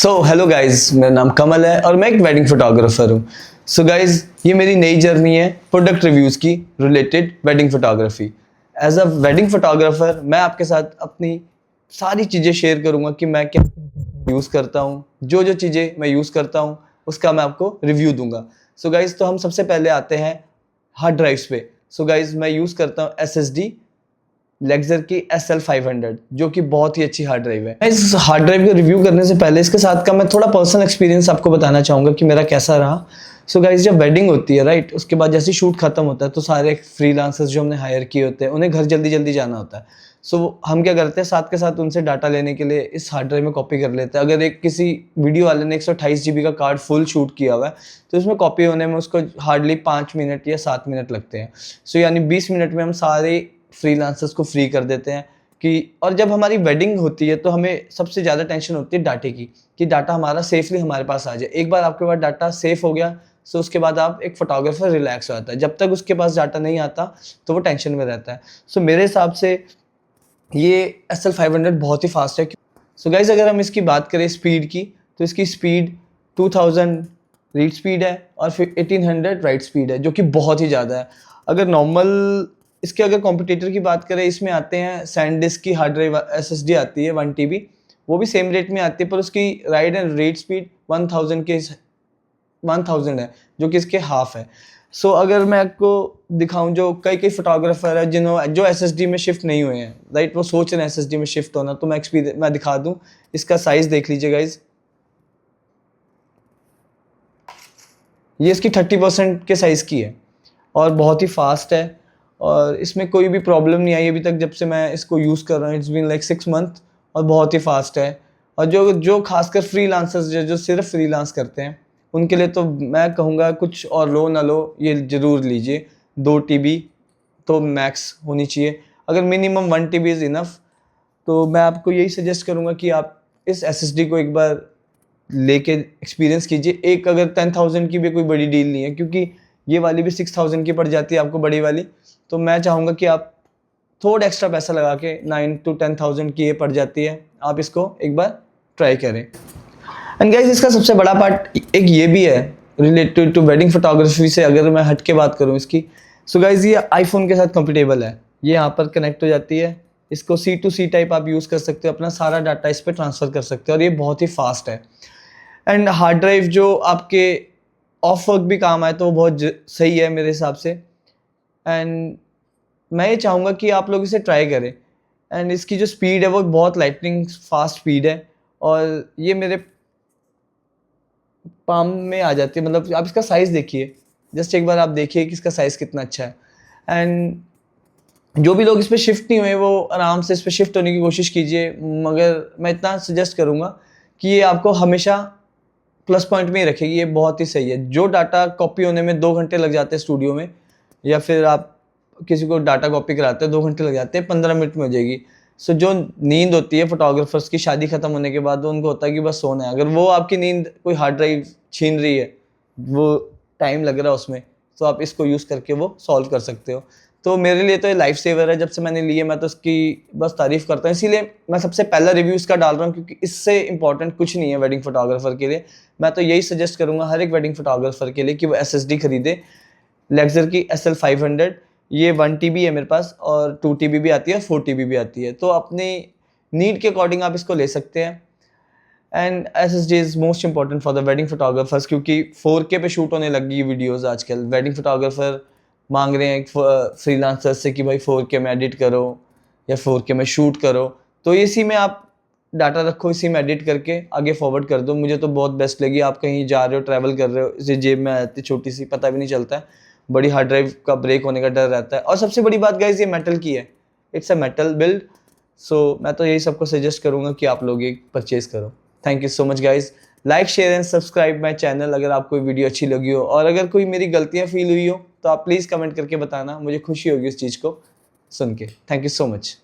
Hello guys, मेरा नाम कमल है और मैं एक वेडिंग फोटोग्राफर हूँ। सो गाइज, ये मेरी नई जर्नी है प्रोडक्ट रिव्यूज़ की related wedding photography. As a wedding photographer मैं आपके साथ अपनी सारी चीज़ें शेयर करूँगा कि मैं क्या यूज़ करता हूँ, जो जो चीज़ें मैं यूज़ करता हूँ उसका मैं आपको रिव्यू दूंगा। सो गाइज, तो हम सबसे पहले आते हैं हार्ड ड्राइव्स पे। सो गाइज, मैं यूज़ करता हूँ SSD लेक्सर की SL500, जो कि बहुत ही अच्छी हार्ड ड्राइव है। इस हार्ड ड्राइव को रिव्यू करने से पहले इसके साथ का मैं थोड़ा पर्सनल एक्सपीरियंस आपको बताना चाहूँगा कि मेरा कैसा रहा। सो गाइस, जब वेडिंग होती है राइट, उसके बाद जैसे शूट खत्म होता है तो सारे फ्रीलांसर्स जो हमने हायर किए होते हैं उन्हें घर जल्दी जल्दी जाना होता है। सो हम क्या करते हैं, साथ के साथ उनसे डाटा लेने के लिए इस हार्ड ड्राइव में कॉपी कर लेते हैं। अगर एक किसी वीडियो वाले ने 128 GB का कार्ड फुल शूट किया हुआ है तो उसमें कॉपी होने में उसको हार्डली 5 मिनट या 7 मिनट लगते हैं। सो यानी 20 मिनट में हम सारे फ्रीलांसर्स को फ्री कर देते हैं कि। और जब हमारी वेडिंग होती है तो हमें सबसे ज़्यादा टेंशन होती है डाटे की, कि डाटा हमारा सेफली हमारे पास आ जाए। एक बार आपके पास डाटा सेफ हो गया तो उसके बाद आप एक फोटोग्राफर रिलैक्स हो जाता है। जब तक उसके पास डाटा नहीं आता तो वो टेंशन में रहता है। सो मेरे हिसाब से ये SL500 बहुत ही फास्ट है। सो गाइज, अगर हम इसकी बात करें स्पीड की, तो इसकी स्पीड 2000 रीड स्पीड है और फिर 1800 राइट स्पीड है, जो कि बहुत ही ज़्यादा है। अगर नॉर्मल इसके अगर कॉम्पिटिटर की बात करें, इसमें आते हैं सैनडिस्क की हार्ड ड्राइव SSD आती है 1 TB, वो भी सेम रेट में आती है, पर उसकी राइड एंड रीड स्पीड 1000 है, जो कि इसके हाफ है। सो अगर मैं आपको दिखाऊं, जो कई कई फोटोग्राफर है जो SSD में शिफ्ट नहीं हुए हैं राइट, वो सोच रहे हैं SSD में शिफ्ट होना, तो मैं दिखा दूं। इसका साइज देख लीजिए गाइज, ये इसकी 30% के साइज़ की है और बहुत ही फास्ट है और इसमें कोई भी प्रॉब्लम नहीं आई अभी तक जब से मैं इसको यूज़ कर रहा हूँ। इट्स बीन लाइक 6 मंथ और बहुत ही फास्ट है। और जो खासकर फ्रीलांसर्स जो सिर्फ फ्रीलांस करते हैं उनके लिए तो मैं कहूँगा कुछ और लो ना लो, ये ज़रूर लीजिए। 2 TB तो मैक्स होनी चाहिए। अगर मिनिमम 1 TB इज़ इनफ, तो मैं आपको यही सजेस्ट करूँगा कि आप इस SSD को एक बार लेके एक्सपीरियंस कीजिए। एक अगर 10,000 की भी कोई बड़ी डील नहीं है, क्योंकि ये वाली भी 6,000 की पड़ जाती है आपको बड़ी वाली। तो मैं चाहूँगा कि आप थोड़ा एक्स्ट्रा पैसा लगा के 9 to 10,000 की ये पड़ जाती है, आप इसको एक बार ट्राई करें। एंड गाइज, इसका सबसे बड़ा पार्ट एक ये भी है रिलेटेड टू वेडिंग फोटोग्राफी से। अगर मैं हट के बात करूँ इसकी, सो गाइज ये आईफोन के साथ कंपेटेबल है। ये यहाँ पर कनेक्ट हो जाती है, इसको C2C टाइप आप यूज़ कर सकते हो, अपना सारा डाटा इस पर ट्रांसफ़र कर सकते हो और ये बहुत ही फास्ट है। एंड हार्ड ड्राइव जो आपके ऑफ वर्क भी काम आए तो वो बहुत सही है मेरे हिसाब से। एंड मैं ये चाहूँगा कि आप लोग इसे ट्राई करें। एंड इसकी जो स्पीड है वो बहुत लाइटनिंग फास्ट स्पीड है और ये मेरे पाम में आ जाती है। मतलब आप इसका साइज़ देखिए, जस्ट एक बार आप देखिए कि इसका साइज़ कितना अच्छा है। एंड जो भी लोग इस पर शिफ्ट नहीं हुए वो आराम से इस पर शिफ्ट होने की कोशिश कीजिए, मगर मैं इतना सजेस्ट करूँगा कि ये आपको हमेशा प्लस पॉइंट में ही रखेगी। ये बहुत ही सही है। जो डाटा कॉपी होने में 2 घंटे लग जाते हैं स्टूडियो में, या फिर आप किसी को डाटा कॉपी कराते हैं 2 घंटे लग जाते हैं, 15 मिनट में हो जाएगी। सो जो नींद होती है फोटोग्राफर्स की शादी खत्म होने के बाद, उनको होता है कि बस सोना है। अगर वो आपकी नींद कोई हार्ड ड्राइव छीन रही है, वो टाइम लग रहा है उसमें, तो आप इसको यूज़ करके वो सॉल्व कर सकते हो। तो मेरे लिए तो ये लाइफ सेवर है। जब से मैंने लिए मैं तो उसकी बस तारीफ़ करता हूँ, इसीलिए मैं सबसे पहला रिव्यू इसका डाल रहा हूँ, क्योंकि इससे इंपॉर्टेंट कुछ नहीं है वेडिंग फोटोग्राफर के लिए। मैं तो यही सजेस्ट करूँगा हर एक वेडिंग फोटोग्राफर के लिए कि वो SSD खरीदे, लेक्सर की SL500। ये 1 TB है मेरे पास और 2 TB भी आती है, 4 TB भी आती है, तो अपनी नीड के अकॉर्डिंग आप इसको ले सकते हैं। And SSD is most important for the wedding photographers, क्योंकि 4K पे शूट होने लगी वीडियोज़ आजकल। वेडिंग फोटोग्राफर मांग रहे हैं फ्रीलांसर से कि भाई 4K में एडिट करो या 4K में शूट करो, तो इसी में आप डाटा रखो, इसी में एडिट करके आगे फॉरवर्ड कर दो। मुझे तो बहुत बेस्ट लगी। आप कहीं जा रहे हो, ट्रैवल कर रहे हो, इसे जेब में आती छोटी सी, पता भी नहीं चलता है। बड़ी हार्ड ड्राइव का ब्रेक होने का डर रहता है। और सबसे बड़ी बात गाइज, ये मेटल की है, इट्स अ मेटल बिल्ड। सो मैं तो यही सबको सजेस्ट करूँगा कि आप लोग ये परचेज करो। Thank you so much guys. Like share and subscribe my channel अगर आपको वीडियो अच्छी लगी हो, और अगर कोई मेरी गलतियाँ फील हुई हो तो आप प्लीज़ कमेंट करके बताना, मुझे खुशी होगी उस चीज़ को सुन के। Thank you so much.